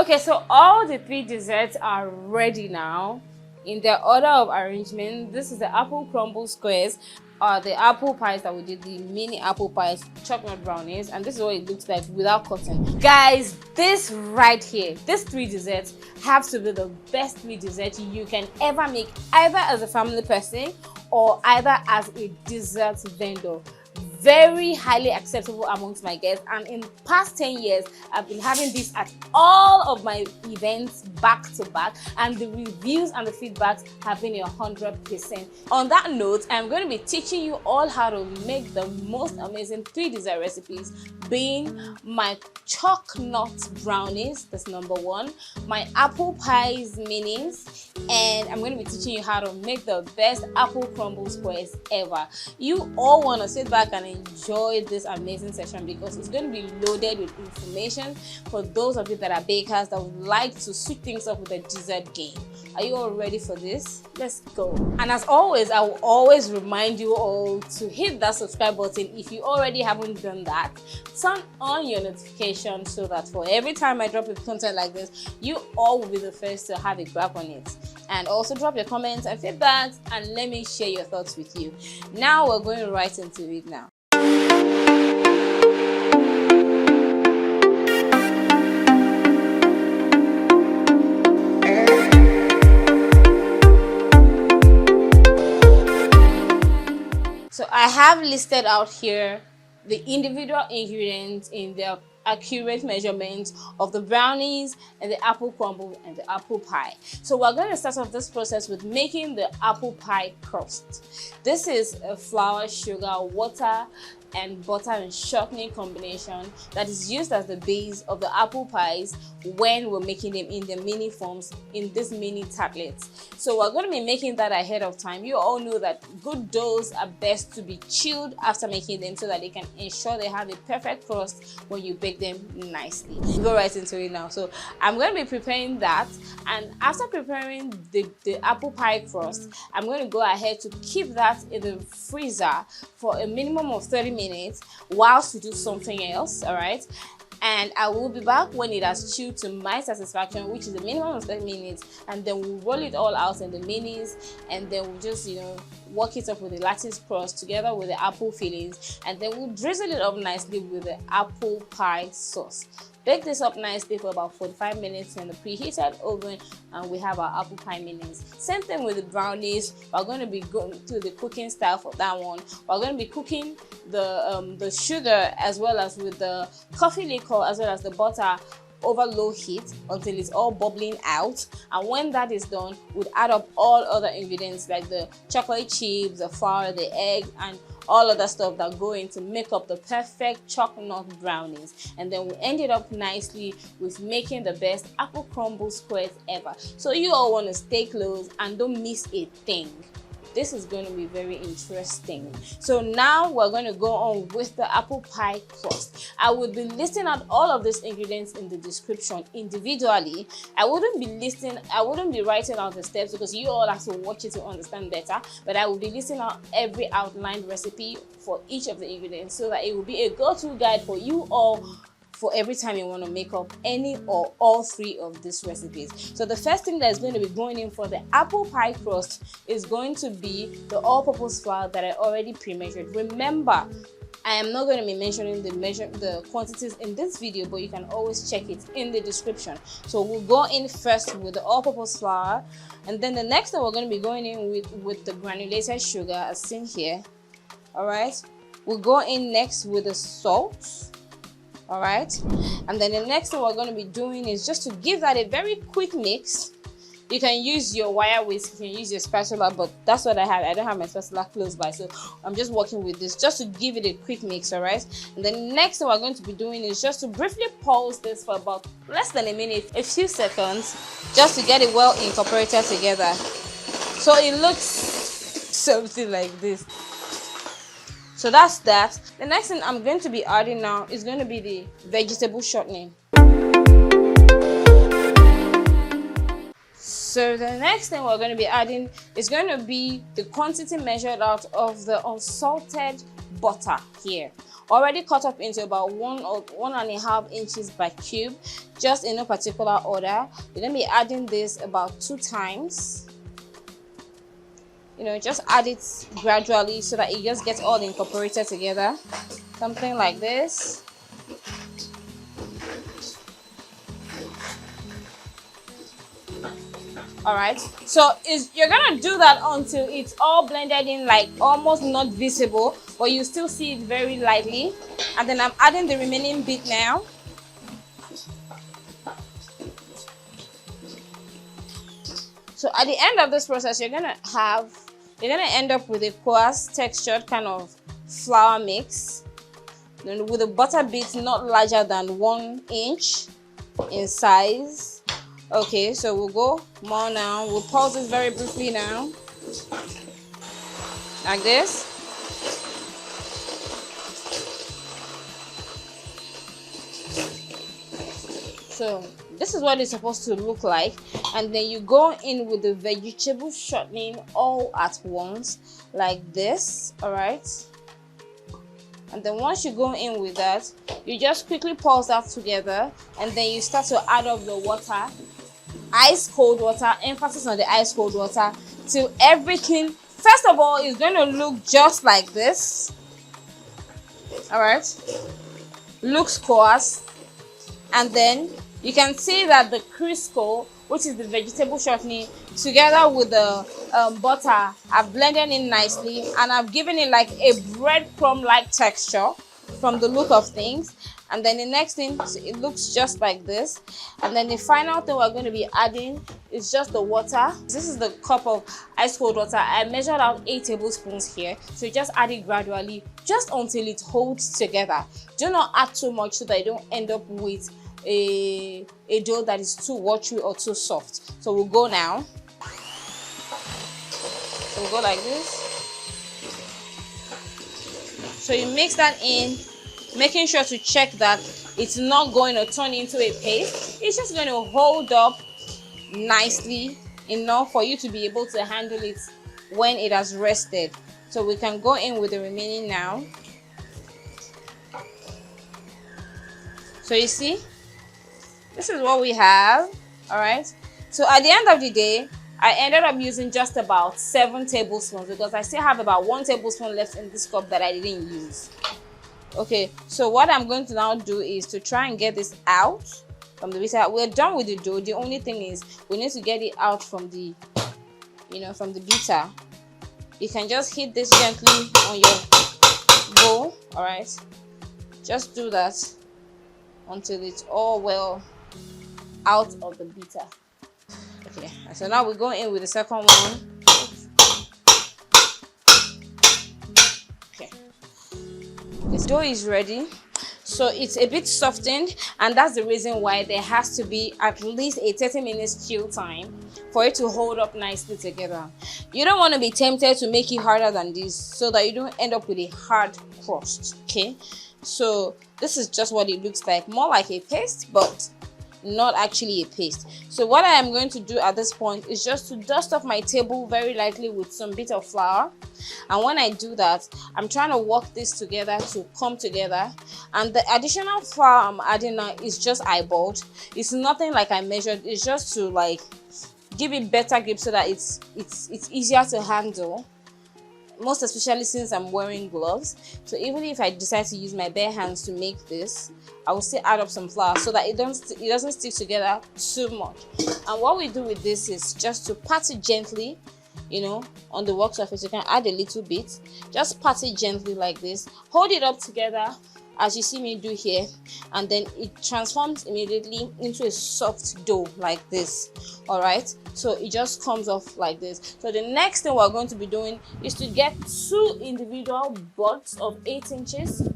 Okay, so all the 3 desserts are ready now in their order of arrangement. This is the apple crumble squares, the apple pies that we did, the mini apple pies, chocolate brownies, and this is what it looks like without cotton. Guys, this right here, these 3 desserts have to be the best 3 desserts you can ever make, either as a family person or either as a dessert vendor. Very highly acceptable amongst my guests, and in past 10 years I've been having this at all of my events back to back, and the reviews and the feedbacks have been 100%. On that note, I'm going to be teaching you all how to make the most amazing 3 dessert recipes, being my chalk nut brownies, that's number 1, my apple pies minis, and I'm going to be teaching you how to make the best apple crumble squares ever. You all want to sit back and enjoy this amazing session because it's going to be loaded with information for those of you that are bakers that would like to switch things up with a dessert game. Are you all ready for this? Let's go. And as always, I will always remind you all to hit that subscribe button if you already haven't done that. Turn on your notifications so that for every time I drop a content like this, you all will be the first to have a grab on it. And also drop your comments and feedbacks and let me share your thoughts with you. Now we're going right into it now. So I have listed out here the individual ingredients in their accurate measurements of the brownies and the apple crumble and the apple pie. So we're going to start off this process with making the apple pie crust. This is a flour, sugar, water, and butter and shortening combination that is used as the base of the apple pies when we're making them in the mini forms, in this mini tartlets. So we're going to be making that ahead of time. You all know that good doughs are best to be chilled after making them so that they can ensure they have a perfect crust when you bake them nicely. We'll go right into it now. So I'm going to be preparing that, and after preparing the apple pie crust, I'm going to go ahead to keep that in the freezer for a minimum of 30 minutes whilst we do something else. All right, and I will be back when it has chilled to my satisfaction, which is a minimum of 30 minutes, and then we'll roll it all out in the minis, and then we'll just work it up with the lattice crust together with the apple fillings, and then we'll drizzle it up nicely with the apple pie sauce. Bake this up nicely for about 45 minutes in the preheated oven, and we have our apple pie minis. Same thing with the brownies. We're going to be going through the cooking style for that one. We're going to be cooking the sugar as well as with the coffee liquor as well as the butter over low heat until it's all bubbling out, and when that is done, we'll add up all other ingredients like the chocolate chips, the flour, the egg, and all other stuff that go in to make up the perfect chocolate brownies. And then we'll end it up nicely with making the best apple crumble squares ever. So you all want to stay close and don't miss a thing. This is going to be very interesting. So now we're going to go on with the apple pie crust. I would be listing out all of these ingredients in the description individually. I wouldn't be writing out the steps because you all have to watch it to understand better, but I will be listing out every outlined recipe for each of the ingredients so that it will be a go-to guide for you all for every time you want to make up any or all 3 of these recipes. So the first thing that is going to be going in for the apple pie crust is going to be the all-purpose flour that I already pre-measured. Remember, I am not going to be mentioning the quantities in this video, but you can always check it in the description. So we'll go in first with the all-purpose flour, and then the next thing we're going to be going in with the granulated sugar as seen here. All right, we'll go in next with the salt. All right, and then the next thing we're going to be doing is just to give that a very quick mix. You can use your wire whisk, you can use your spatula, but that's what I have. I don't have my spatula close by, so I'm just working with this just to give it a quick mix. All right, and then the next thing we're going to be doing is just to briefly pulse this for about less than a minute, a few seconds, just to get it well incorporated together so it looks something like this. So that's that. The next thing I'm going to be adding now is going to be the vegetable shortening. So the next thing we're going to be adding is going to be the quantity measured out of the unsalted butter here. already cut up into about 1 or 1.5 inches by cube, just in no particular order. You're gonna be adding this about 2 times. You know, just add it gradually so that it just gets all incorporated together, something like this. All right, so you're gonna do that until it's all blended in, like almost not visible, but you still see it very lightly. And then I'm adding the remaining bit now. So at the end of this process, you're gonna end up with a coarse textured kind of flour mix, then with a butter bit not larger than 1 inch in size. Okay, so we'll go more now. We'll pause this very briefly now, like this. So this is what it's supposed to look like, and then you go in with the vegetable shortening all at once, like this. All right, and then once you go in with that, you just quickly pulse that together, and then you start to add up the water, ice cold water, emphasis on the ice cold water, till everything first of all is going to look just like this. All right, looks coarse, and then you can see that the Crisco, which is the vegetable shortening, together with the butter, I've blended in nicely, and I've given it like a breadcrumb like texture from the look of things. And then the next thing, it looks just like this. And then the final thing we're going to be adding is just the water. This is the cup of ice cold water. I measured out 8 tablespoons here, so you just add it gradually, just until it holds together. Do not add too much so that you don't end up with a dough that is too watery or too soft. So we'll go now. So we'll go like this. So you mix that in, making sure to check that it's not going to turn into a paste. It's just going to hold up nicely enough for you to be able to handle it when it has rested. So we can go in with the remaining now. So you see, this is what we have. All right, so at the end of the day, I ended up using just about 7 tablespoons because I still have about 1 tablespoon left in this cup that I didn't use. Okay, so what I'm going to now do is to try and get this out from the beater. We're done with the dough. The only thing is we need to get it out from the, from the beater. You can just hit this gently on your bowl. All right, just do that until it's all well out of the beater. Okay, so now we go in with the second one. Okay, this dough is ready. So it's a bit softened, and that's the reason why there has to be at least a 30 minutes chill time for it to hold up nicely together. You don't want to be tempted to make it harder than this so that you don't end up with a hard crust. Okay, so this is just what it looks like, more like a paste, but not actually a paste. So what I am going to do at this point is just to dust off my table very lightly with some bit of flour, and when I do that, I'm trying to work this together to come together. And the additional flour I'm adding now is just eyeballed. It's nothing like I measured. It's just to like give it better grip so that it's easier to handle, most especially since I'm wearing gloves. So even if I decide to use my bare hands to make this, I will still add up some flour so that it doesn't stick together too much. And what we do with this is just to pat it gently, on the work surface. You can add a little bit, just pat it gently like this, hold it up together as you see me do here, and then it transforms immediately into a soft dough like this. All right, so it just comes off like this. So the next thing we're going to be doing is to get 2 individual buds of 8 inches.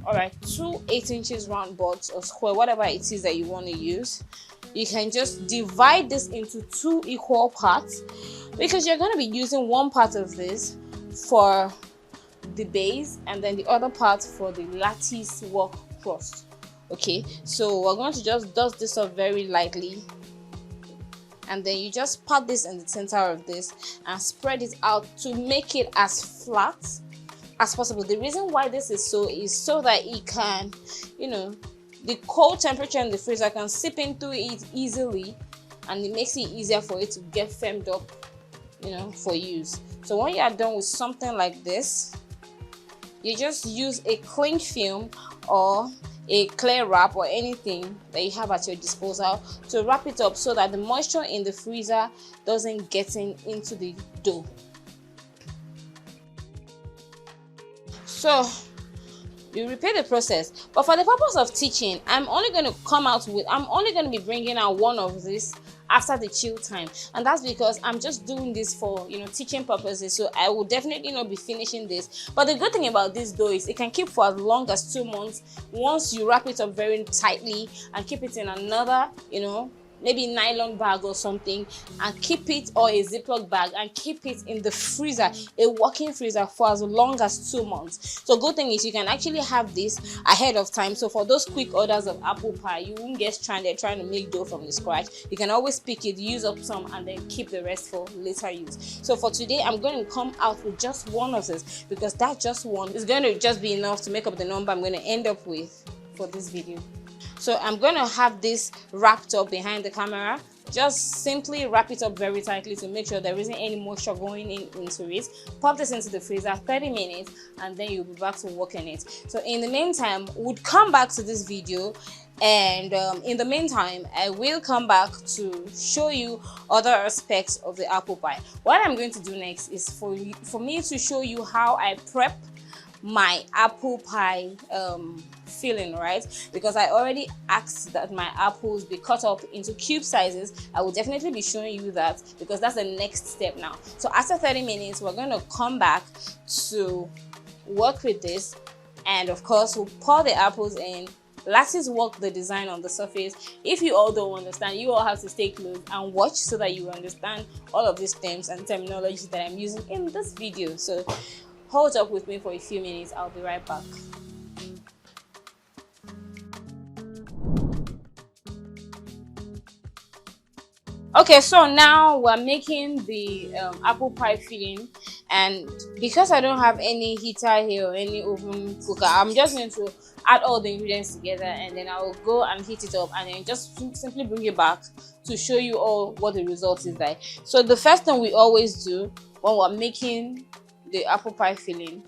All right, 2 8 inches round buds or square, whatever it is that you want to use. You can just divide this into 2 equal parts, because you're going to be using one part of this for the base and then the other part for the lattice work crust. Okay, so we're going to just dust this up very lightly, and then you just pat this in the center of this and spread it out to make it as flat as possible. The reason why this is so that it can, the cold temperature in the freezer can seep into it easily, and it makes it easier for it to get firmed up, for use. So when you are done with something like this, you just use a cling film or a clear wrap or anything that you have at your disposal to wrap it up so that the moisture in the freezer doesn't get into the dough. So you repeat the process, but for the purpose of teaching, I'm only going to be bringing out one of these after the chill time, and that's because I'm just doing this for teaching purposes. So I will definitely not be finishing this. But the good thing about this dough is it can keep for as long as 2 months once you wrap it up very tightly and keep it in another maybe nylon bag or something, and keep it, or a Ziploc bag, and keep it in the freezer, a working freezer, for as long as 2 months. So good thing is you can actually have this ahead of time. So for those quick orders of apple pie, you won't get stranded trying to make dough from the scratch. You can always pick it, use up some, and then keep the rest for later use. So for today, I'm going to come out with just one of this, because that just one is going to just be enough to make up the number I'm going to end up with for this video. So I'm going to have this wrapped up behind the camera. Just simply wrap it up very tightly to make sure there isn't any moisture going into it. Pop this into the freezer 30 minutes, and then you'll be back to work on it. So in the meantime, we'll come back to this video, and in the meantime, I will come back to show you other aspects of the apple pie. What I'm going to do next is for me to show you how I prep my apple pie filling, right? Because I already asked that my apples be cut up into cube sizes. I will definitely be showing you that, because that's the next step now. So after 30 minutes, we're going to come back to work with this, and of course we'll pour the apples in. Lattice work the design on the surface. If you all don't understand, you all have to stay close and watch so that you understand all of these terms and terminologies that I'm using in this video. So hold up with me for a few minutes. I'll be right back. Okay, so now we're making the apple pie filling, and because I don't have any heater here or any oven cooker, I'm just going to add all the ingredients together, and then I will go and heat it up, and then just simply bring it back to show you all what the result is like. So the first thing we always do when we're making the apple pie filling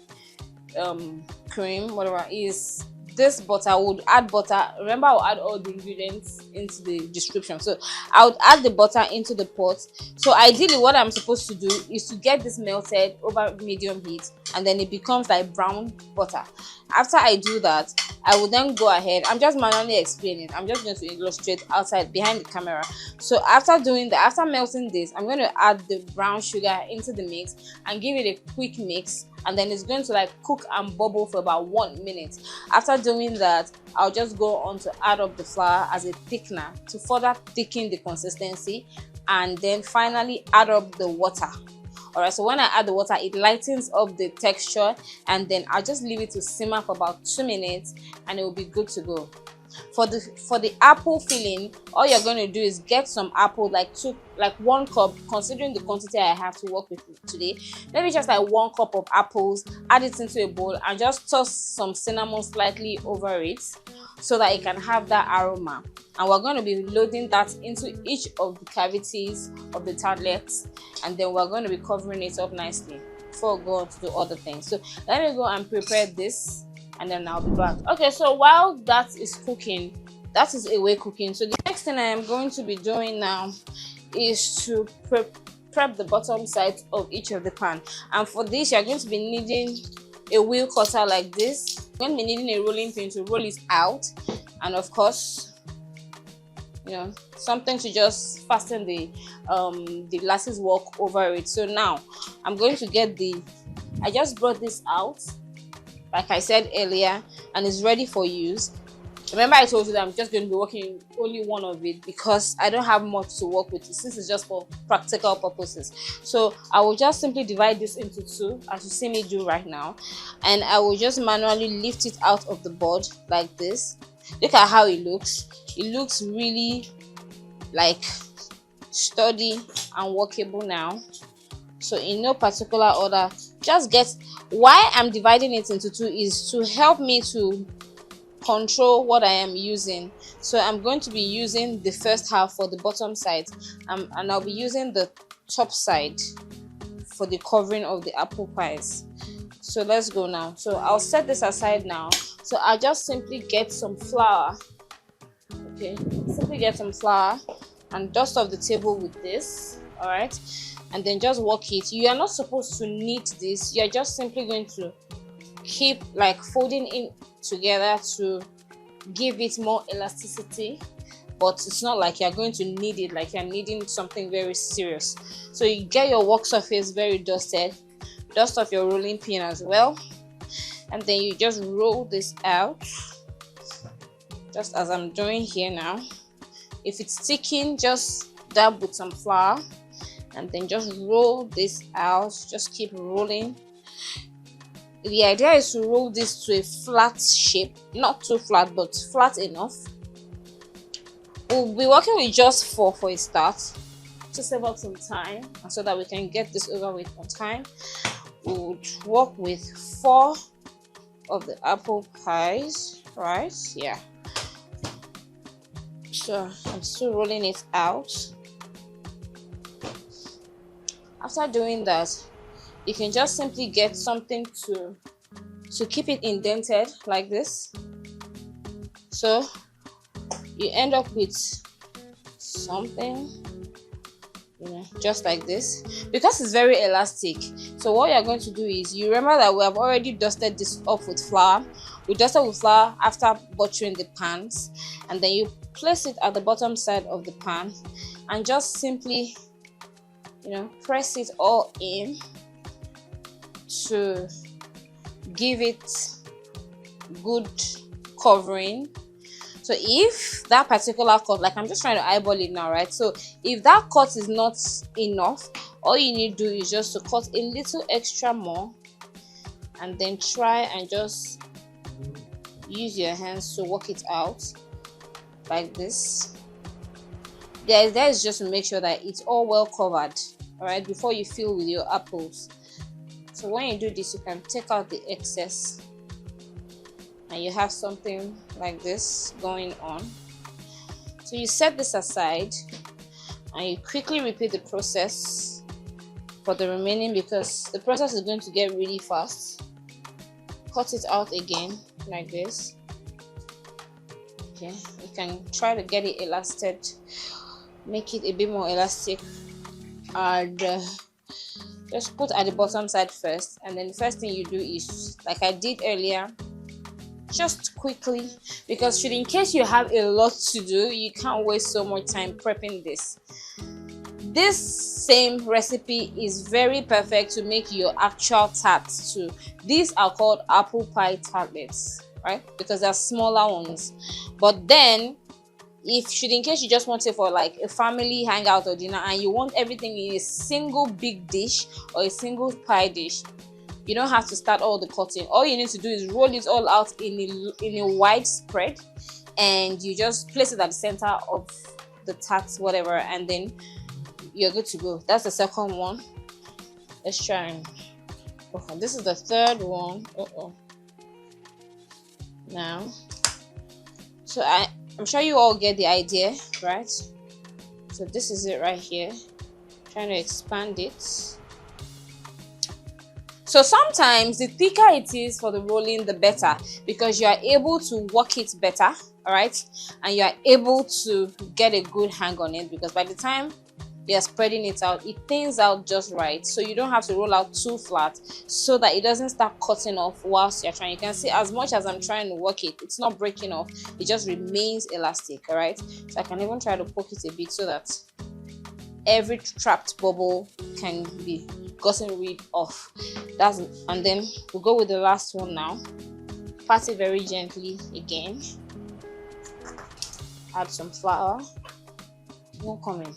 cream, whatever, is this butter. I would add butter. Remember, I'll add all the ingredients into the description. So I would add the butter into the pot. So ideally what I'm supposed to do is to get this melted over medium heat, and then it becomes like brown butter. After I do that, I will then go ahead. I'm just manually explaining. I'm just going to illustrate outside behind the camera. So after doing that, after melting this, I'm going to add the brown sugar into the mix and give it a quick mix, and then it's going to like cook and bubble for about 1 minute. After doing that, I'll just go on to add up the flour as a thickener to further thicken the consistency, and then finally add up the water. Alright, so when I add the water, it lightens up the texture, and then I'll just leave it to simmer for about 2 minutes, and it will be good to go. For the apple filling, all you're going to do is get some apple, like 1 cup, considering the quantity I have to work with today. Maybe just like 1 cup of apples, add it into a bowl, and just toss some cinnamon slightly over it so that it can have that aroma. And we're going to be loading that into each of the cavities of the tartlets, and then we're going to be covering it up nicely before we go on to do other things. So let me go and prepare this, and then I'll be back. Okay, so while that is cooking, that is away cooking. So the next thing I am going to be doing now is to prep the bottom side of each of the pan. And for this, you're going to be needing a wheel cutter like this. You're going to be needing a rolling pin to roll it out, and of course, something to just fasten the lattice work over it. So now I'm going to get I just brought this out, like I said earlier, and it's ready for use. Remember I told you that I'm just going to be working only one of it because I don't have much to work with. This is just for practical purposes. So I will just simply divide this into 2, as you see me do right now, and I will just manually lift it out of the board like this. Look at how it looks. It looks really like sturdy and workable now. So in no particular order, just get Why I'm dividing it into two is to help me to control what I am using. So I'm going to be using the first half for the bottom side, and I'll be using the top side for the covering of the apple pies. So let's go now. So I'll set this aside now. So I'll just simply get some flour. Okay, simply get some flour and dust off the table with this. All right, and then just work it. You are not supposed to knead this. You're just simply going to keep like folding in together to give it more elasticity, but it's not like you're going to knead it like you're kneading something very serious. So you get your work surface very dusted, dust off your rolling pin as well, and then you just roll this out just as I'm doing here now. If it's sticking, just dab with some flour and then just roll this out. Just keep rolling. The idea is to roll this to a flat shape, not too flat but flat enough. We'll be working with just 4 for a start to save up some time and so that we can get this over with on time. We'll work with 4 of the apple pies, right? Yeah. So I'm still rolling it out. After doing that, you can just simply get something to keep it indented like this. So you end up with something, just like this, because it's very elastic. So what you're going to do is, you remember that we have already dusted this up with flour. We dusted with flour after buttering the pans, and then you place it at the bottom side of the pan and just simply press it all in to give it good covering. So if that particular cut, like I'm just trying to eyeball it now, right? So if that cut is not enough, all you need to do is just to cut a little extra more and then try and just use your hands to work it out like this. The idea is just to make sure that it's all well covered, all right, before you fill with your apples. So when you do this, you can take out the excess and you have something like this going on. So you set this aside and you quickly repeat the process for the remaining, because the process is going to get really fast. Cut it out again like this. Okay, you can try to get it elastic, make it a bit more elastic, and just put at the bottom side first. And then the first thing you do is, like I did earlier, just quickly, because should in case you have a lot to do, you can't waste so much time prepping this. This same recipe is very perfect to make your actual tarts too. These are called apple pie tartlets, right? Because they're smaller ones. But then if should in case you just want it for like a family hangout or dinner and you want everything in a single big dish or a single pie dish, you don't have to start all the cutting. All you need to do is roll it all out in a wide spread, and you just place it at the center of the tarts, whatever, and then you're good to go. That's the second one. Let's try. Okay, this is the third one. Now, so I'm sure you all get the idea, right? So this is it right here. Trying to expand it. So sometimes the thicker it is for the rolling, the better, because you are able to work it better, all right? And you are able to get a good hang on it, because by the time you're spreading it out, it thins out just right. So you don't have to roll out too flat so that it doesn't start cutting off whilst you're trying. You can see as much as I'm trying to work it, it's not breaking off. It just remains elastic, all right? So I can even try to poke it a bit so that every trapped bubble can be gotten rid of. And then we'll go with the last one now. Pat it very gently again. Add some flour. No comment.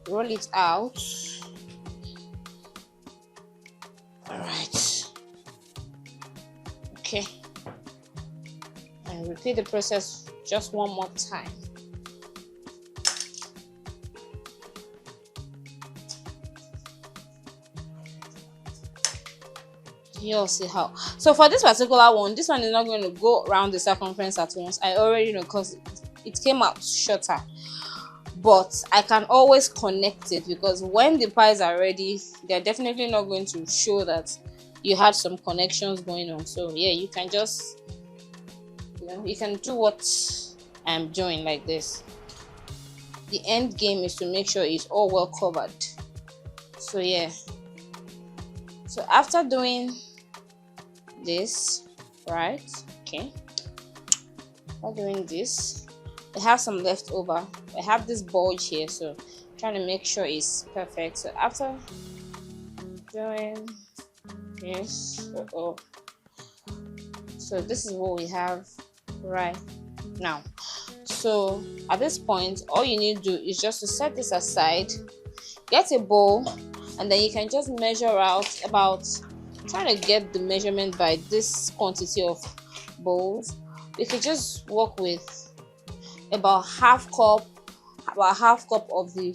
Roll it out. All right. Okay. And repeat the process just one more time. You'll see how. So for this particular one, this one is not going to go around the circumference at once. I already know because it came out shorter, but I can always connect it because when the pies are ready, they're definitely not going to show that you had some connections going on. So yeah, you can just, you can do what I'm doing like this. The end game is to make sure it's all well covered. So yeah, so after doing this, right, okay, after doing this, I have some left over. I have this bulge here, so I'm trying to make sure it's perfect. So after doing this, so this is what we have right now. So at this point, all you need to do is just to set this aside, get a bowl, and then you can just measure out about, trying to get the measurement by this quantity of bowls. You could just work with about half cup of the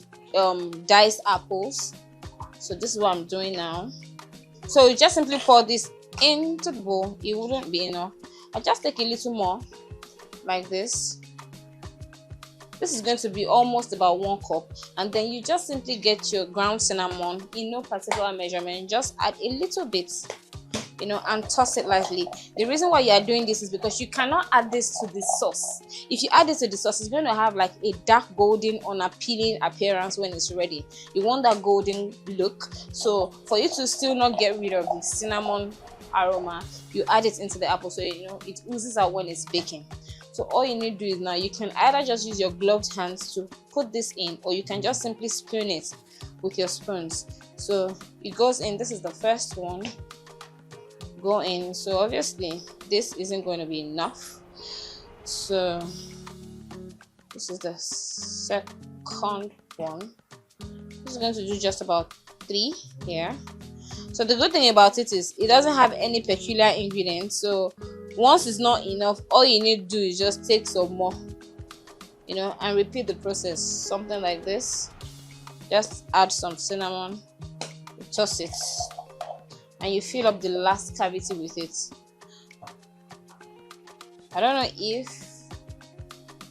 diced apples. So this is what I'm doing now. So you just simply pour this into the bowl. It wouldn't be enough. I just take a little more like this. This is going to be almost about 1 cup, and then you just simply get your ground cinnamon in no particular measurement. Just add a little bit, and toss it lightly. The reason why you are doing this is because you cannot add this to the sauce. If you add it to the sauce, it's going to have like a dark golden unappealing appearance when it's ready. You want that golden look. So for you to still not get rid of the cinnamon aroma, you add it into the apple, so it oozes out when it's baking. So all you need to do is now you can either just use your gloved hands to put this in, or you can just simply spoon it with your spoons. So it goes in. This is the first one. Go in. So obviously this isn't going to be enough. So this is the second one. This is going to do just about 3 here. So the good thing about it is it doesn't have any peculiar ingredients. So once it's not enough, all you need to do is just take some more, and repeat the process. Something like this. Just add some cinnamon, toss it, and you fill up the last cavity with it. I don't know if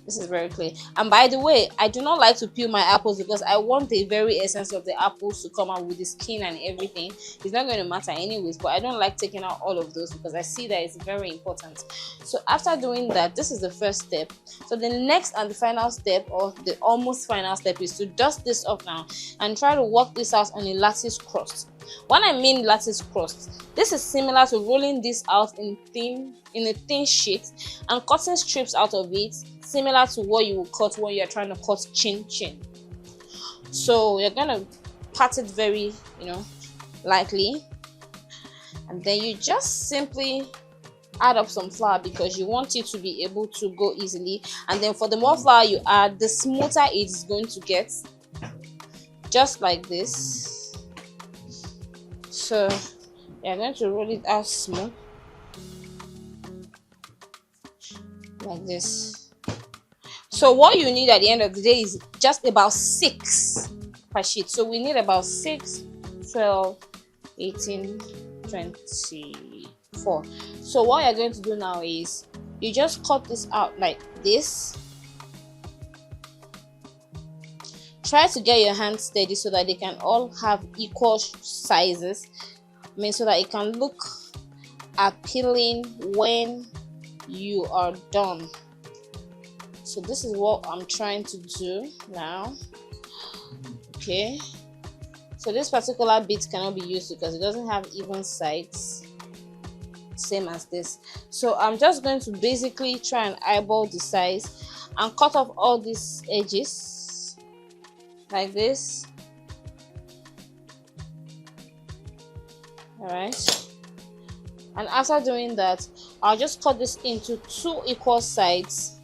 this is very clear. And by the way, I do not like to peel my apples because I want the very essence of the apples to come out with the skin and everything. It's not going to matter anyways, but I don't like taking out all of those because I see that it's very important. So after doing that, this is the first step. So the next and the final step, or the almost final step, is to dust this up now and try to work this out on a lattice crust. When I mean lattice crust, this is similar to rolling this out in a thin sheet and cutting strips out of it, similar to what you will cut when you're trying to cut chin. So you're gonna pat it very lightly, and then you just simply add up some flour because you want it to be able to go easily. And then for the more flour you add, the smoother it is going to get, just like this. So you're going to roll it out smooth like this. So what you need at the end of the day is just about 6 per sheet. So we need about 6, 12, 18, 24. So what you're going to do now is you just cut this out like this. Try to get your hands steady so that they can all have equal sizes. So that it can look appealing when you are done. So this is what I'm trying to do now. Okay, so this particular bit cannot be used because it doesn't have even sides, same as this. So I'm just going to basically try and eyeball the size and cut off all these edges like this. All right, and after doing that, I'll just cut this into 2 equal sides,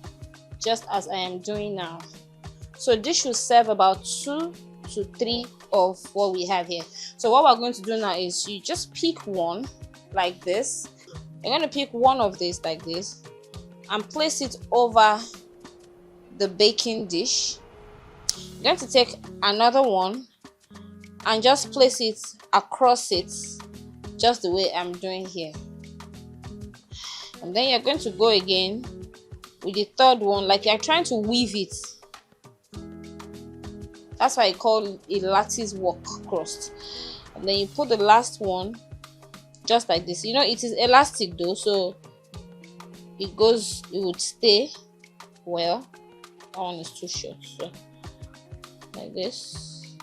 just as I am doing now. So this should serve about 2 to 3 of what we have here. So what we're going to do now is you just pick one like this. You're going to pick one of these like this and place it over the baking dish. You're going to take another one and just place it across it just the way I'm doing here. And then you're going to go again with the third one, like you're trying to weave it. That's why I call it a lattice work crust. And then you put the last one just like this. You know, it is elastic though, so it would stay well. That one is too short, so like this.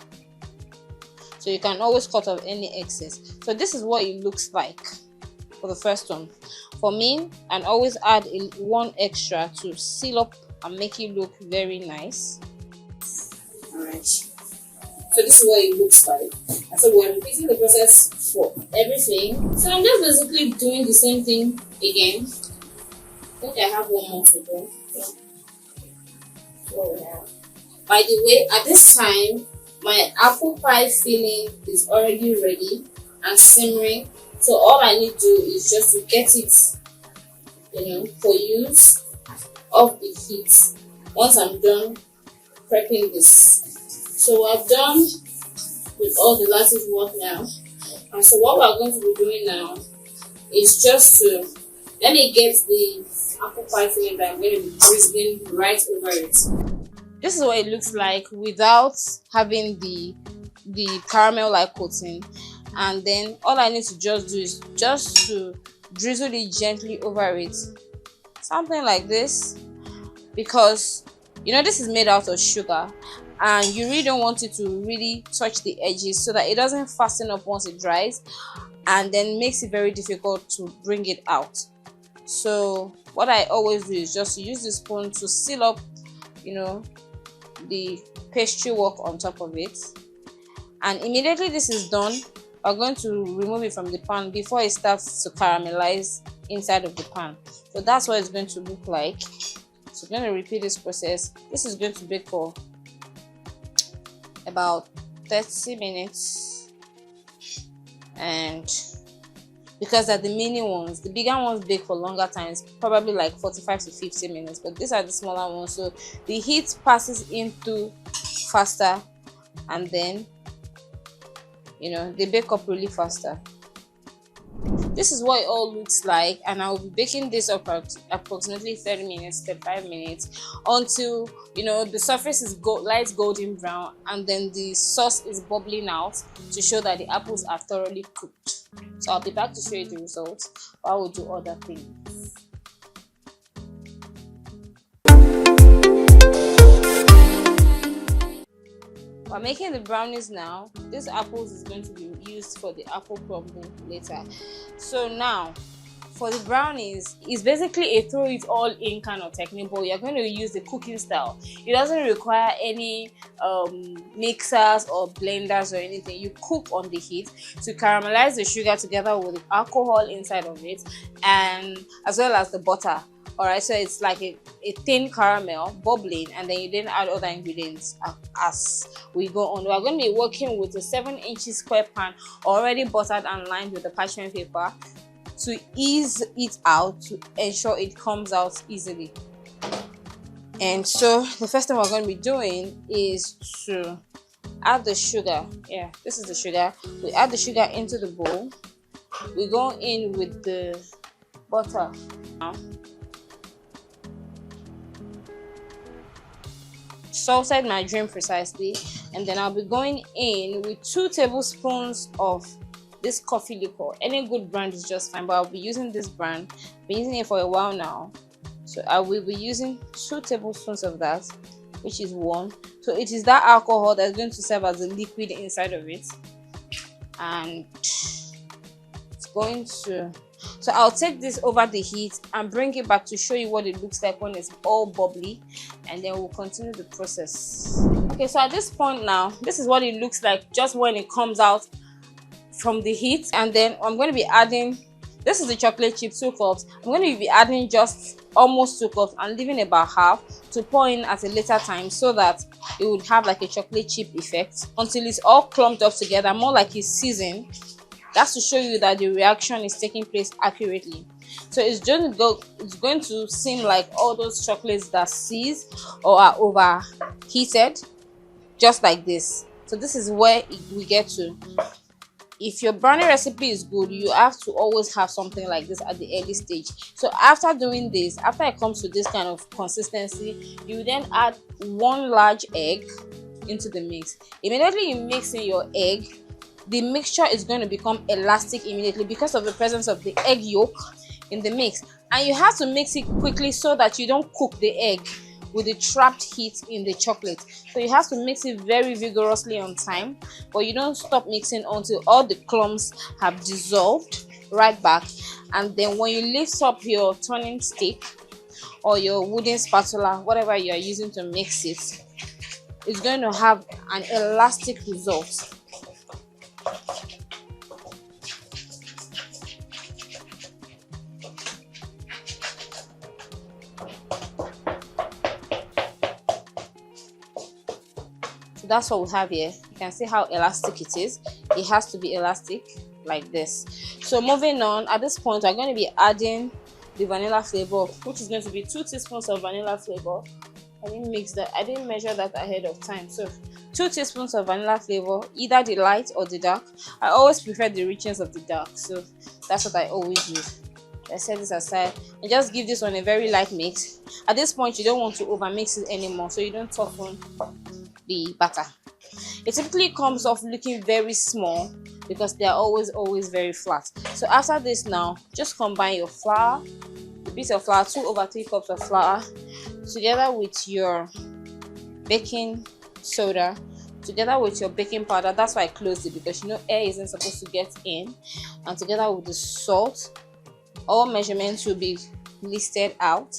So you can always cut off any excess. So this is what it looks like for the first one. For me, and always add one extra to seal up and make it look very nice. Alright, so this is what it looks like. And so we're repeating the process for everything. So I'm just basically doing the same thing again. I think I have one more to do. By the way, at this time, my apple pie filling is already ready and simmering. So all I need to do is just to get it, for use off the heat once I'm done prepping this. So we're done with all the lattice work now. And so what we're going to be doing now is just to let me get the apple pie filling that I'm going to be drizzling right over it. This is what it looks like without having the caramel like coating. And then all I need to just do is just to drizzle it gently over it, something like this, because this is made out of sugar and you really don't want it to really touch the edges so that it doesn't fasten up once it dries, and then makes it very difficult to bring it out. So what I always do is just to use the spoon to seal up the pastry work on top of it, and immediately this is done, I'm going to remove it from the pan before it starts to caramelize inside of the pan. So that's what it's going to look like. So I'm going to repeat this process. This is going to bake for about 30 minutes, and because they're the mini ones, the bigger ones bake for longer times, probably like 45 to 50 minutes, but these are the smaller ones, so the heat passes into faster, and then they bake up really faster. This is what it all looks like, and I will be baking this up at approximately 30 minutes, 35 minutes, until the surface is light golden brown, and then the sauce is bubbling out to show that the apples are thoroughly cooked. So I'll be back to show you the results, but I will do other things. We're making the brownies now. This apples is going to be used for the apple crumble later. So now for the brownies, it's basically a throw it all in kind of technique, but you're going to use the cooking style. It doesn't require any mixers or blenders or anything. You cook on the heat to caramelize the sugar together with the alcohol inside of it, and as well as the butter. Alright, so it's like a thin caramel bubbling, and then you then add other ingredients as we go on. We're going to be working with a 7-inch square pan already buttered and lined with the parchment paper to ease it out, to ensure it comes out easily. And so the first thing we're going to be doing is to add the sugar. Yeah, this is the sugar. We add the sugar into the bowl. We go in with the butter now. Salted margarine precisely, and then I'll be going in with 2 tablespoons of this coffee liquor. Any good brand is just fine, but I'll be using this brand. I've been using it for a while now, so I will be using 2 tablespoons of that, which is 1. So it is that alcohol that's going to serve as the liquid inside of it, and it's going to. So I'll take this over the heat and bring it back to show you what it looks like when it's all bubbly, and then we'll continue the process. Okay, so at this point now, this is what it looks like just when it comes out from the heat. And then I'm going to be adding, this is the chocolate chip, 2 cups. I'm going to be adding just almost 2 cups and leaving about half to pour in at a later time, so that it would have like a chocolate chip effect until it's all clumped up together, more like it's seasoned. That's to show you that the reaction is taking place accurately. So it's going to seem like all those chocolates that seize or are overheated, just like this. So this is where we get to. if your brownie recipe is good, you have to always have something like this at the early stage. So after doing this, after it comes to this kind of consistency, you then add 1 large egg into the mix. Immediately you mix in your egg, the mixture is going to become elastic immediately because of the presence of the egg yolk in the mix. And you have to mix it quickly so that you don't cook the egg with the trapped heat in the chocolate. So you have to mix it very vigorously on time, but you don't stop mixing until all the clumps have dissolved right back. And then when you lift up your turning stick or your wooden spatula, whatever you are using to mix it, it's going to have an elastic result. So that's what we have here. You can see how elastic it is. It has to be elastic like this. So moving on, at this point, I'm going to be adding the vanilla flavor, which is going to be 2 teaspoons of vanilla flavor. I didn't mix that. I didn't measure that ahead of time. So 2 teaspoons of vanilla flavor, either the light or the dark. I always prefer the richness of the dark, so that's what I always use. I set this aside and just give this one a very light mix. At this point, you don't want to over mix it anymore, so you don't toughen the batter. It typically comes off looking very small because they are always very flat. So after this, now just combine your flour, a bit of flour, 2/3 cups of flour, together with your baking soda, together with your baking powder. That's why I closed it, because you know air isn't supposed to get in, and together with the salt. All measurements will be listed out.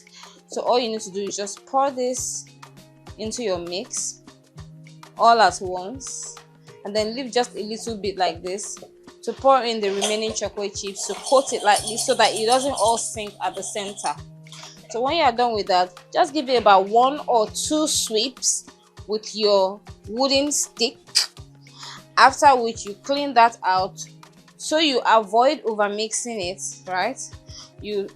So all you need to do is just pour this into your mix all at once, and then leave just a little bit like this to pour in the remaining chocolate chips, to coat it lightly so that it doesn't all sink at the center. So when you are done with that, just give it about 1 or 2 sweeps with your wooden stick, after which you clean that out so you avoid over mixing it, right? You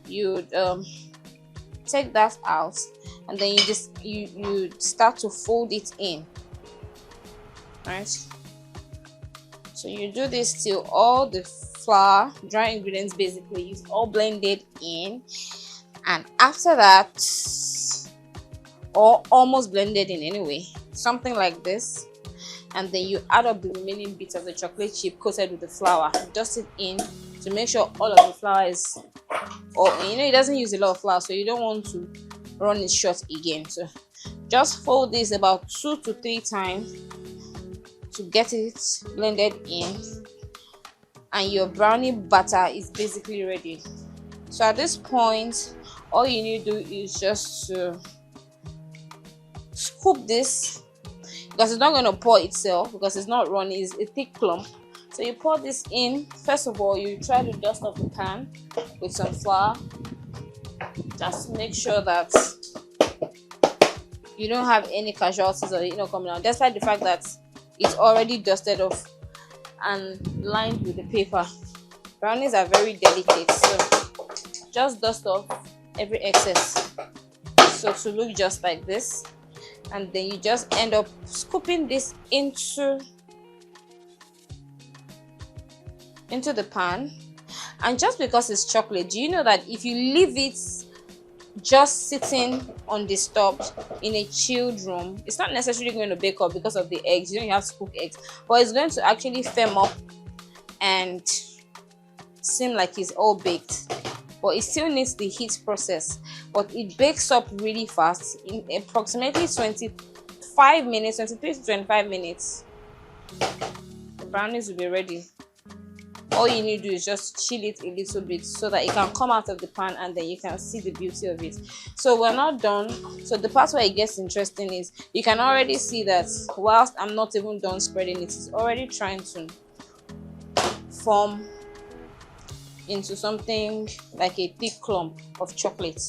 take that out, and then you start to fold it in, right? So you do this till all the flour, dry ingredients basically, is all blended in, and after that, or almost blended in anyway, something like this, and then you add up the remaining bits of the chocolate chip coated with the flour, dust it in to make sure all of the flour is, or you know, it doesn't use a lot of flour, so you don't want to run it short again. So just fold this about 2 to 3 times to get it blended in, and your brownie batter is basically ready. So at this point, all you need to do is just to scoop this, because it's not going to pour itself, because it's not runny, it's a thick clump. So you pour this in. First of all, you try to dust off the pan with some flour. Just make sure that you don't have any casualties or coming out, despite the fact that it's already dusted off and lined with the paper. Brownies are very delicate, so just dust off every excess, so to look just like this. And then you just end up scooping this into the pan. And just because it's chocolate, do you know that if you leave it just sitting undisturbed in a chilled room, it's not necessarily going to bake up because of the eggs? You don't have to cook eggs, but it's going to actually firm up and seem like it's all baked, but it still needs the heat process. But it bakes up really fast in approximately 25 minutes, 23 to 25 minutes. The brownies will be ready. All you need to do is just chill it a little bit so that it can come out of the pan, and then you can see the beauty of it. So we're not done. So the part where it gets interesting is you can already see that whilst I'm not even done spreading it, it's already trying to form into something like a thick clump of chocolate.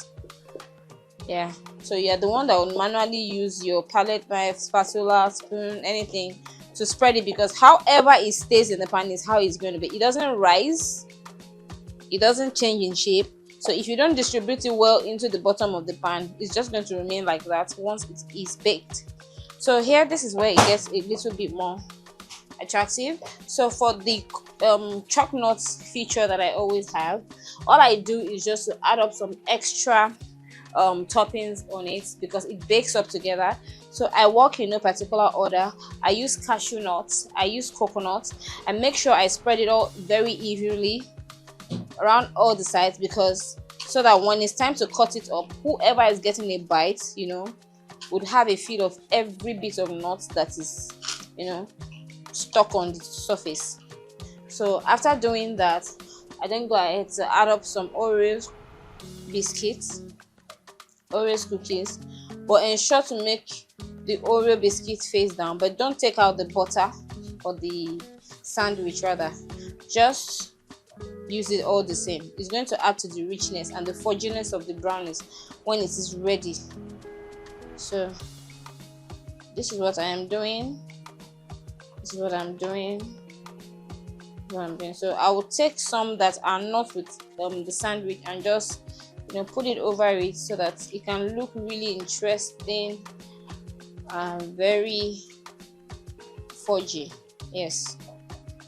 Yeah, so you're the one that will manually use your palette knife, spatula, spoon, anything to spread it, because however it stays in the pan is how it's going to be. It doesn't rise, it doesn't change in shape. So if you don't distribute it well into the bottom of the pan, it's just going to remain like that once it is baked. So here, this is where it gets a little bit more attractive. So for the chalk nuts feature that I always have, all I do is just to add up some extra toppings on it because it bakes up together. So I work in no particular order. I use cashew nuts, I use coconut, and make sure I spread it all very evenly around all the sides, because so that when it's time to cut it up, whoever is getting a bite, you know, would have a feel of every bit of nuts that is, you know, stuck on the surface. So after doing that, I then go ahead to add up some Oreo biscuits, Oreo cookies, but ensure to make the Oreo biscuit face down, but don't take out the butter or the sandwich, rather just use it all the same. It's going to add to the richness and the fudginess of the brownies when it is ready. So this is what I am doing. This is what I'm doing. So I will take some that are not with the sandwich and just, you know, put it over it so that it can look really interesting and very fudgy. Yes,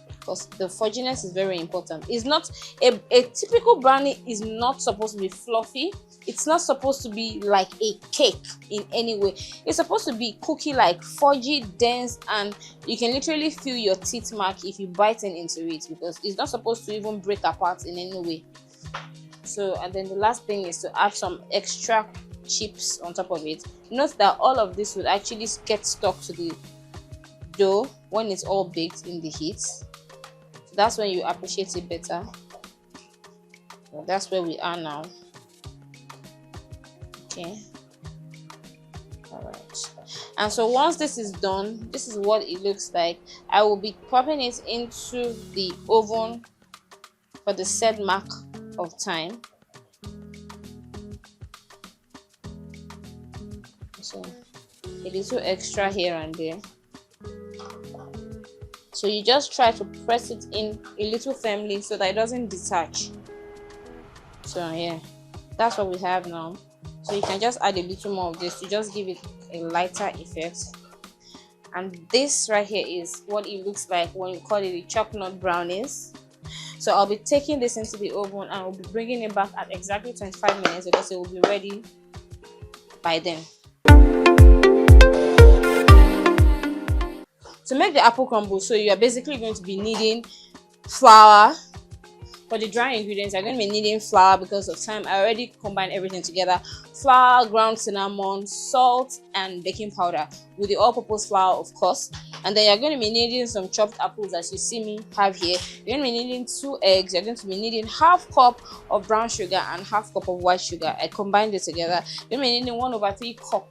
because the fudginess is very important. It's not a typical brownie is not supposed to be fluffy. It's not supposed to be like a cake in any way. It's supposed to be cookie-like, fudgy, dense, and you can literally feel your teeth mark if you bite into it, because it's not supposed to even break apart in any way. So, and then the last thing is to add some extra chips on top of it. Note that all of this will actually get stuck to the dough when it's all baked in the heat. So that's when you appreciate it better. So that's where we are now. Okay, all right. And so once this is done, this is what it looks like. I will be popping it into the oven for the set mark of time. So a little extra here and there. So you just try to press it in a little firmly so that it doesn't detach. So yeah, that's what we have now. So you can just add a little more of this to just give it a lighter effect. And this right here is what it looks like when you call it the chocolate brownies. So I'll be taking this into the oven and I'll be bringing it back at exactly 25 minutes because it will be ready by then. To make the apple crumble, so you are basically going to be needing flour. For the dry ingredients, I'm going to be needing flour because of time. I already combined everything together. Flour, ground cinnamon, salt, and baking powder with the all-purpose flour, of course. And then you're going to be needing some chopped apples, as you see me have here. You're going to be needing 2 eggs. You're going to be needing ½ cup of brown sugar and ½ cup of white sugar. I combined it together. You're going to be needing 1/3 cup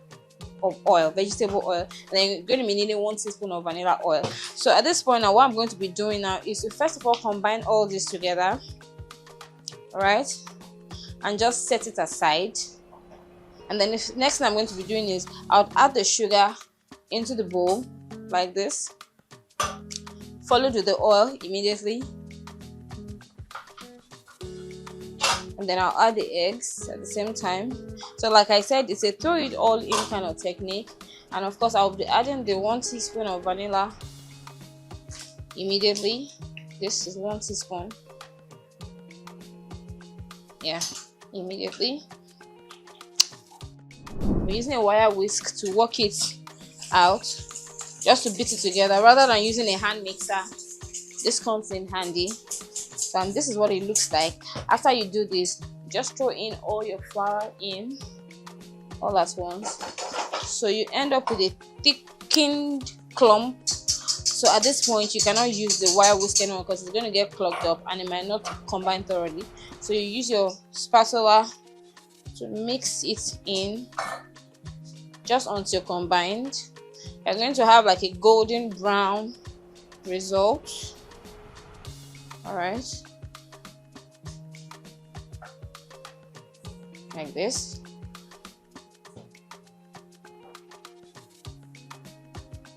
of oil, vegetable oil, and then you're going to be needing 1 teaspoon of vanilla oil. So at this point now, what I'm going to be doing now is to first of all combine all this together, all right, and just set it aside. And then the next thing I'm going to be doing is I'll add the sugar into the bowl like this, followed with the oil immediately, and then I'll add the eggs at the same time. So like I said, it's a throw it all in kind of technique. And of course I'll be adding the 1 teaspoon of vanilla immediately. This is 1 teaspoon, yeah, immediately. We're using a wire whisk to work it out, just to beat it together rather than using a hand mixer. This comes in handy. So this is what it looks like. After you do this, just throw in all your flour in all at once, so you end up with a thickened clump. So at this point you cannot use the wire whisk anymore because it's going to get clogged up and it might not combine thoroughly. So you use your spatula to mix it in just until combined. You're going to have like a golden brown result. All right, like this.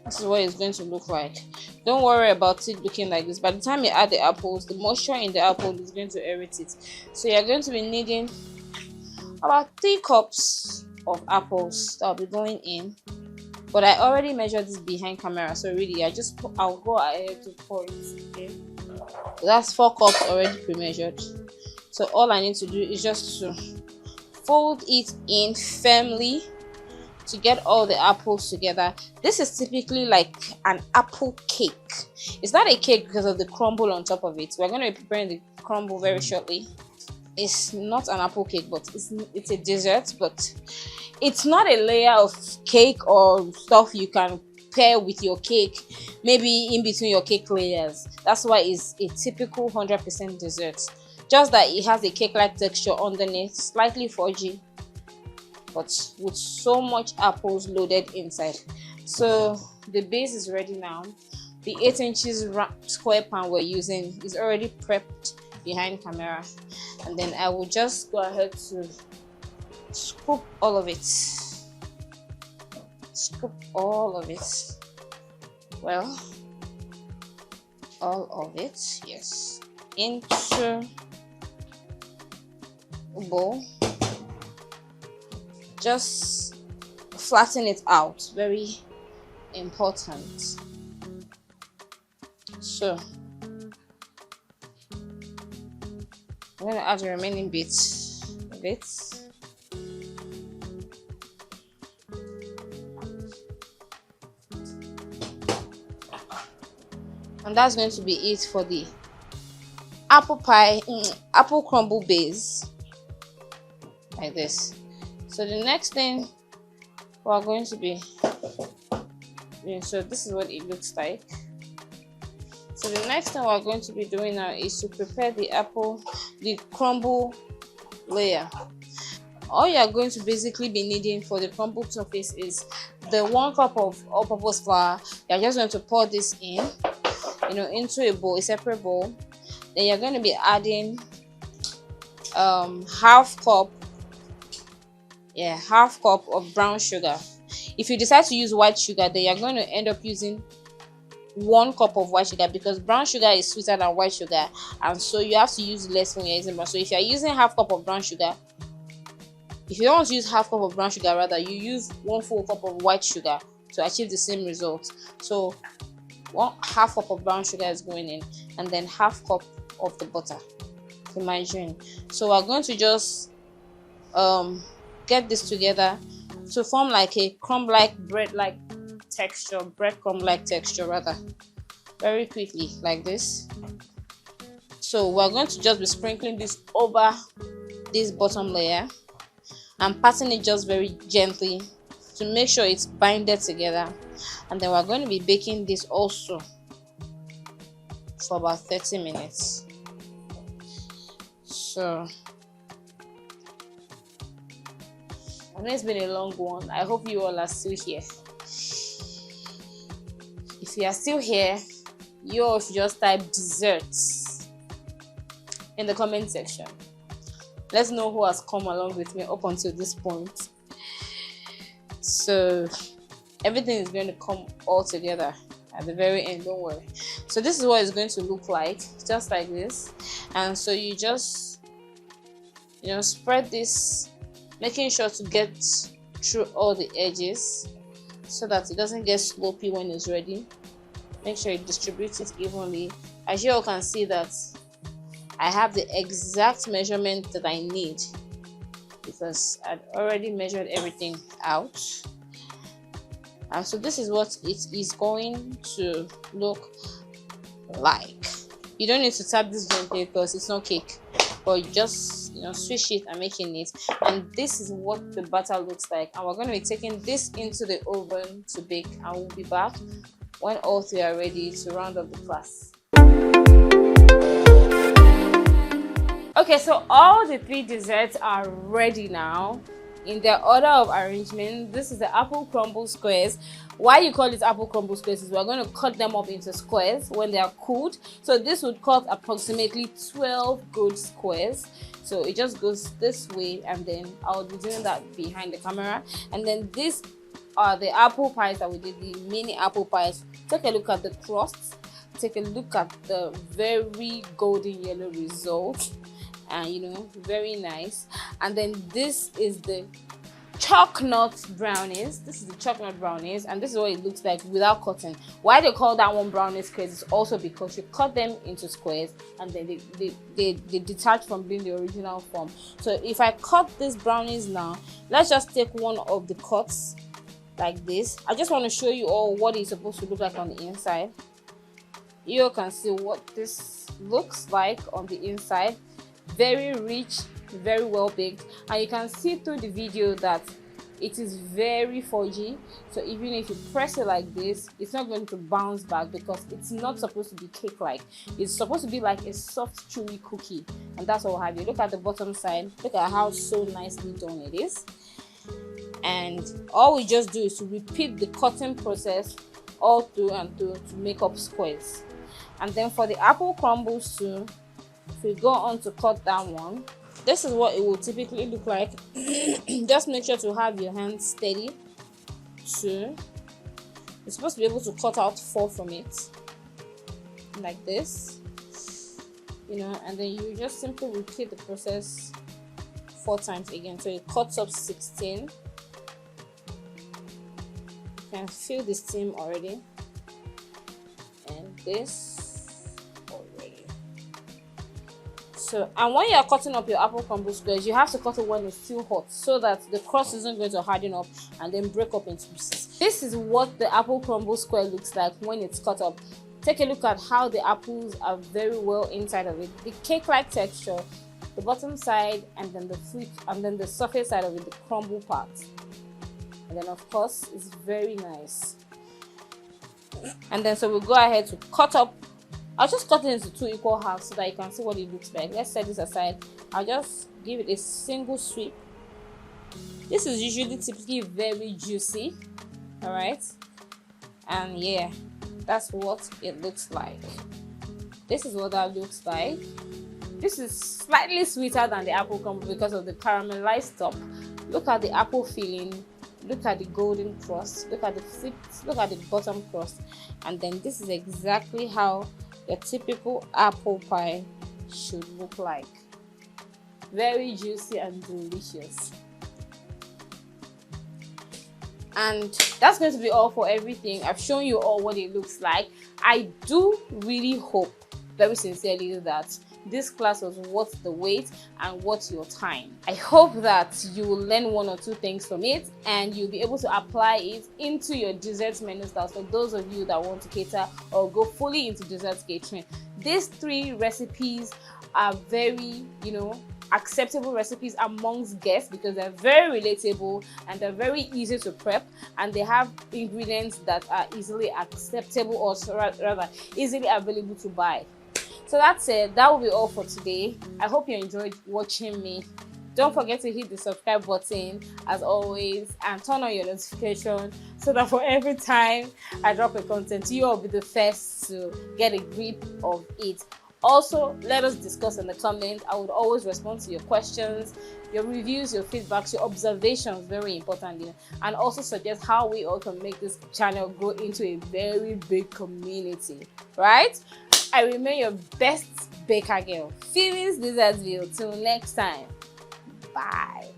This is what it's going to look like. Don't worry about it looking like this. By the time you add the apples, the moisture in the apple is going to aerate it. So you're going to be needing about 3 cups of apples that will be going in. but I already measured this behind camera, so really I'll go ahead to pour it. Okay, so that's 4 cups already pre-measured. So all I need to do is just to fold it in firmly to get all the apples together. This is typically like an apple cake. It's not a cake because of the crumble on top of it. We're going to be preparing the crumble very shortly. It's not an apple cake, but it's a dessert, but it's not a layer of cake or stuff you can pair with your cake, maybe in between your cake layers. That's why it's a typical 100% dessert, just that it has a cake-like texture underneath, slightly fudgy, but with so much apples loaded inside. So the base is ready now. The 8 inches square pan we're using is already prepped behind camera, and then I will just go ahead to scoop all of it. Scoop all of it. Well, all of it, yes, into a bowl. Just flatten it out, very important. So I'm going to add the remaining bits of it. And that's going to be it for the apple pie, apple crumble base, like this. So the next thing we're going to be doing, so this is what it looks like. So the next thing we're going to be doing now is to prepare the crumble layer. All you are going to basically be needing for the crumble surface is the 1 cup of all-purpose flour. You're just going to pour this in, into a bowl, a separate bowl. Then you're going to be adding half cup of brown sugar. If you decide to use white sugar, then you're going to end up using 1 cup of white sugar, because brown sugar is sweeter than white sugar, and so you have to use less when you're using brown. So if you're using half cup of brown sugar, if you don't want to use half cup of brown sugar, rather you use 1 full cup of white sugar to achieve the same result. So half cup of brown sugar is going in, and then half cup of the butter, the margarine. So we're going to just get this together to form like a crumb-like, bread-like texture, breadcrumb-like texture rather, very quickly, like this. So we're going to just be sprinkling this over this bottom layer and patting it just very gently to make sure it's binded together. And then we're going to be baking this also for about 30 minutes. So I know it's been a long one. I hope you all are still here. If you are still here, you all should just type desserts in the comment section. Let's know who has come along with me up until this point. So everything is going to come all together at the very end, don't worry. So this is what it's going to look like, just like this. And so you just spread this, making sure to get through all the edges so that it doesn't get sloppy when it's ready. Make sure you distribute it evenly. As you all can see that I have the exact measurement that I need, because I'd already measured everything out. And so this is what it is going to look like. You don't need to tap this gently because it's not cake, but you just swish it and make it neat. And this is what the batter looks like, and we're going to be taking this into the oven to bake, and we'll be back when all 3 are ready to round up the class. Okay, so all the 3 desserts are ready now in their order of arrangement. This is the apple crumble squares. Why you call it apple crumble squares is we're going to cut them up into squares when they are cooled. So this would cut approximately 12 good squares. So it just goes this way, and then I'll be doing that behind the camera. And then these are the apple pies that we did, the mini apple pies. Take a look at the crust. Take a look at the very golden yellow result, and very nice. And then this is the chocolate brownies. This is the chocolate brownies, and this is what it looks like without cutting. Why they call that one brownie squares is also because you cut them into squares and then they detach from being the original form. So if I cut these brownies now, let's just take one of the cuts like this. I just want to show you all what it's supposed to look like on the inside. You can see what this looks like on the inside. Very rich, very well baked, and you can see through the video that it is very fudgy. So even if you press it like this, it's not going to bounce back because it's not supposed to be cake like. It's supposed to be like a soft chewy cookie, and that's what we'll have. You look at the bottom side, look at how so nicely done it is. And all we just do is to repeat the cutting process all through and through to make up squares. And then for the apple crumbles too, if we go on to cut that one, this is what it will typically look like. Just make sure to have your hands steady too. You're supposed to be able to cut out 4 from it like this, you know, and then you just simply repeat the process 4 times again. So it cuts up 16. You can feel the steam already, and this already. So, and when you are cutting up your apple crumble squares, you have to cut it when it's still hot so that the crust isn't going to harden up and then break up into pieces. This is what the apple crumble square looks like when it's cut up. Take a look at how the apples are very well inside of it. The cake-like texture, the bottom side, and then the fruit, and then the surface side of it, the crumble part. And then of course it's very nice. And then so we'll go ahead to cut up. I'll just cut it into 2 equal halves so that you can see what it looks like. Let's set this aside. I'll just give it a single sweep. This is usually typically very juicy, all right? And yeah, that's what it looks like. This is what that looks like. This is slightly sweeter than the apple crumble because of the caramelized top. Look at the apple filling. Look at the golden crust. Look at the tips. Look at the bottom crust. And then this is exactly how your typical apple pie should look like. Very juicy and delicious. And that's going to be all for everything. I've shown you all what it looks like. I do really hope, very sincerely, that this class was worth the wait and worth your time. I hope that you will learn 1 or 2 things from it and you'll be able to apply it into your dessert menu styles for those of you that want to cater or go fully into dessert catering. These 3 recipes are very, acceptable recipes amongst guests because they're very relatable and they're very easy to prep, and they have ingredients that are easily acceptable, or rather easily available to buy. So that's it. That will be all for today. I hope you enjoyed watching me. Don't forget to hit the subscribe button as always and turn on your notification so that for every time I drop a content, you will be the first to get a grip of it. Also, let us discuss in the comments. I would always respond to your questions, your reviews, your feedbacks, your observations, very importantly, and also suggest how we all can make this channel grow into a very big community, right? I remain your best baker girl, Feelings Dessertville. Till next time, bye.